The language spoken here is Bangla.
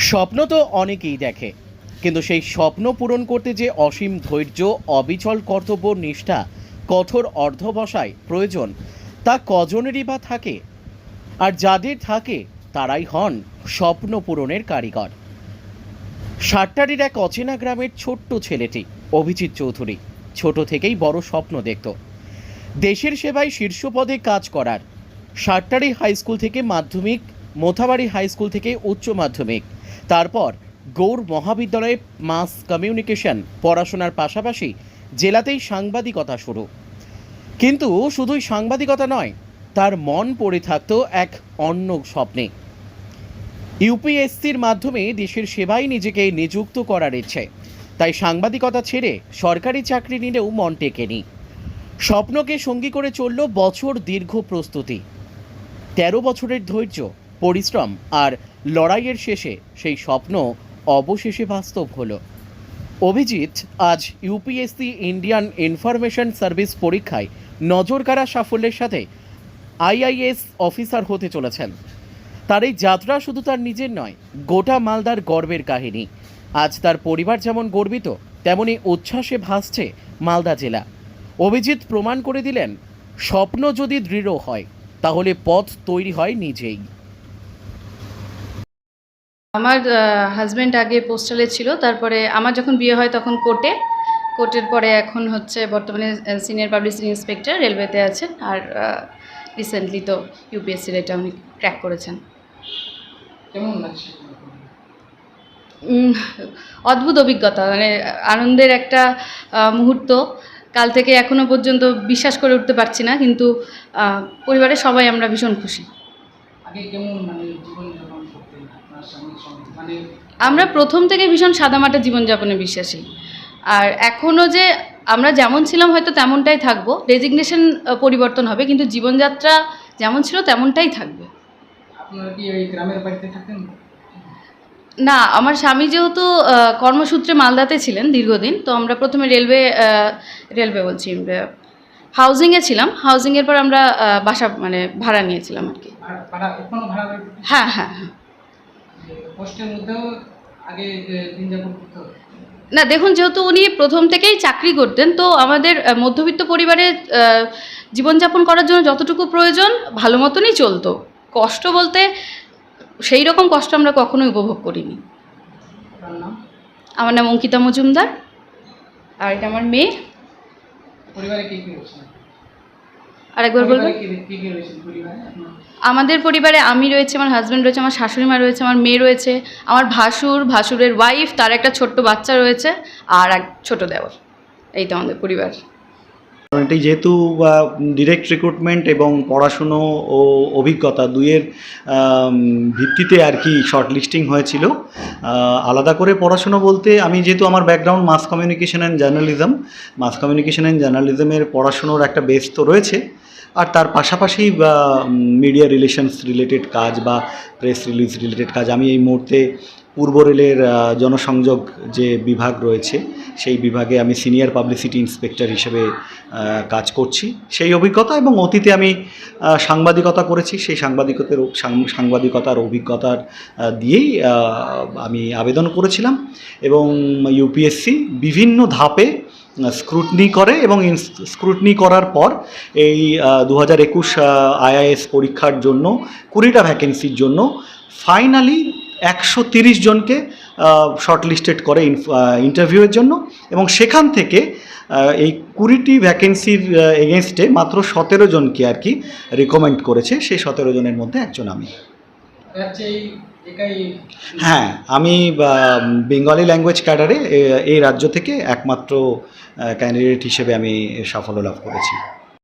স্বপ্ন তো অনেকেই দেখে, কিন্তু সেই স্বপ্ন পূরণ করতে যে অসীম ধৈর্য, অবিচল কর্তব্য নিষ্ঠা, কঠোর অর্ধবসায় প্রয়োজন, তা কজনেরই বা থাকে? আর যাদের থাকে তারাই হন স্বপ্ন পূরণের কারিগর। সাতটারির এক অচেনা গ্রামের ছোট্ট ছেলেটি অভিজিৎ চৌধুরী ছোট থেকেই বড় স্বপ্ন দেখত, দেশের সেবায় শীর্ষ পদে কাজ করার। সাতটারি হাই স্কুল থেকে মাধ্যমিক, মোথাবাড়ি হাই স্কুল থেকে উচ্চ মাধ্যমিক, তারপর গৌড় মহাবিদ্যালয়ে মাস কমিউনিকেশন পড়াশোনার পাশাপাশি জেলাতেই সাংবাদিকতা শুরু। কিন্তু শুধুই সাংবাদিকতা নয়, তার মন পড়ে থাকতো এক অন্য স্বপ্নে। ইউপিএসসির মাধ্যমে দেশের সেবায় নিজেকে নিযুক্ত করার ইচ্ছে, তাই সাংবাদিকতা ছেড়ে সরকারি চাকরি নিলেও মন টেকেনি। স্বপ্নকে সঙ্গী করে চলল বছর দীর্ঘ প্রস্তুতি, ১৩ বছরের ধৈর্য, পরিশ্রম আর লড়াইয়ের শেষে সেই স্বপ্ন অবশেষে বাস্তব হলো। অভিজিৎ আজ ইউপিএসসি ইন্ডিয়ান ইনফরমেশন সার্ভিস পরীক্ষায় নজরকাড়া সাফল্যের সাথে আইআইএস অফিসার হতে চলেছেন। তার এই যাত্রা শুধু তার নিজের নয়, গোটা মালদার গর্বের কাহিনী। আজ তার পরিবার যেমন গর্বিত, তেমনি উচ্ছ্বাসে ভাসছে মালদা জেলা। অভিজিৎ প্রমাণ করে দিলেন, স্বপ্ন যদি দৃঢ় হয় তাহলে পথ তৈরি হয় নিজেই। আমার হাজব্যান্ড আগে পোস্টালে ছিল, তারপরে আমার যখন বিয়ে হয় তখন কোর্টের পরে এখন হচ্ছে বর্তমানে সিনিয়র পাবলিসিটি ইন্সপেক্টর রেলওয়েতে আছেন। আর রিসেন্টলি তো ইউপিএসসির এটা উনি ক্র্যাক করেছেন। কেমন লাগছে? অদ্ভুত অভিজ্ঞতা, মানে আনন্দের একটা মুহূর্ত। কাল থেকে এখনও পর্যন্ত বিশ্বাস করে উঠতে পারছি না, কিন্তু পরিবারের সবাই আমরা ভীষণ খুশি। আগে কেমন জীবনযাপন করতেন আপনার স্বামীর সঙ্গে? আমরা প্রথম থেকে ভীষণ সাদামাটা জীবনযাপনে বিশ্বাসী। আর এখনও যে আমরা যেমন ছিলাম হয়তো তেমনটাই থাকবো, রেজিগনেশন পরিবর্তন হবে, কিন্তু জীবনযাত্রা যেমন ছিল তেমনটাই থাকবে। আপনারা কি ওই গ্রামের বাড়িতে থাকেন? না, আমার স্বামী যেহেতু কর্মসূত্রে মালদাতে ছিলেন দীর্ঘদিন, তো আমরা প্রথমে রেলওয়ে বলছি, হাউজিংয়ে ছিলাম। হাউজিংয়ের পর আমরা বাসা মানে ভাড়া নিয়েছিলাম আর কি। এখনো ভাড়া? হ্যাঁ হ্যাঁ হ্যাঁ। পোস্টের মধ্যেও আগে দিন যাপন করতে? না, দেখুন, যেহেতু উনি প্রথম থেকেই চাকরি করতেন, তো আমাদের মধ্যবিত্ত পরিবারে জীবনযাপন করার জন্য যতটুকু প্রয়োজন ভালো মতনই চলতো। কষ্ট বলতে সেই রকম কষ্ট আমরা কখনোই উপভোগ করিনি। আমার নাম অঙ্কিতা মজুমদার, আর এটা আমার মেয়ে। পরিবারে কে কে রয়েছে? আরেকবার বলবেন? আমাদের পরিবারে আমি রয়েছে, আমার হাজব্যান্ড রয়েছে, আমার শাশুড়ি মা রয়েছে, আমার মেয়ে রয়েছে, আমার ভাসুরের ওয়াইফ, তার একটা ছোট্ট বাচ্চা রয়েছে, আর এক ছোট দেওর। এই তো আমাদের পরিবার। এটাই যেহেতু ডিরেক্ট রিক্রুটমেন্ট এবং পড়াশুনো ও অভিজ্ঞতা দুইয়ের ভিত্তিতে আর কি শর্ট লিস্টিং হয়েছিল। আলাদা করে পড়াশুনো বলতে আমি যেহেতু আমার ব্যাকগ্রাউন্ড মাস কমিউনিকেশন অ্যান্ড জার্নালিজমের পড়াশুনোর একটা বেস তো রয়েছে, আর তার পাশাপাশি মিডিয়া রিলেশনস রিলেটেড কাজ বা প্রেস রিলিজ রিলেটেড কাজ। আমি এই মুহূর্তে পূর্ব রেলের জনসংযোগ যে বিভাগ রয়েছে সেই বিভাগে আমি সিনিয়র পাবলিসিটি ইন্সপেক্টর হিসেবে কাজ করছি। সেই অভিজ্ঞতা এবং অতীতে আমি সাংবাদিকতা করেছি, সেই সাংবাদিকতার অভিজ্ঞতার দিয়েই আমি আবেদন করেছিলাম এবং ইউপিএসসি বিভিন্ন ধাপে স্ক্রুটনি করে এবং স্ক্রুটনি করার পর এই 2021 আইআইএস পরীক্ষার জন্য 20টা ভ্যাকেন্সির জন্য ফাইনালি 130 জনকে শর্টলিস্টেড করে ইন্টারভিউয়ের জন্য, এবং সেখান থেকে এই 20টি ভ্যাকেন্সির এগেনস্টে মাত্র 17 জনকে আর কি রিকমেন্ড করেছে। সেই 17 জনের মধ্যে একজন আমি। হ্যাঁ, আমি বেঙ্গলি ল্যাঙ্গুয়েজ ক্যাডারে এই রাজ্য থেকে একমাত্র ক্যান্ডিডেট হিসেবে আমি সাফল্য লাভ করেছি।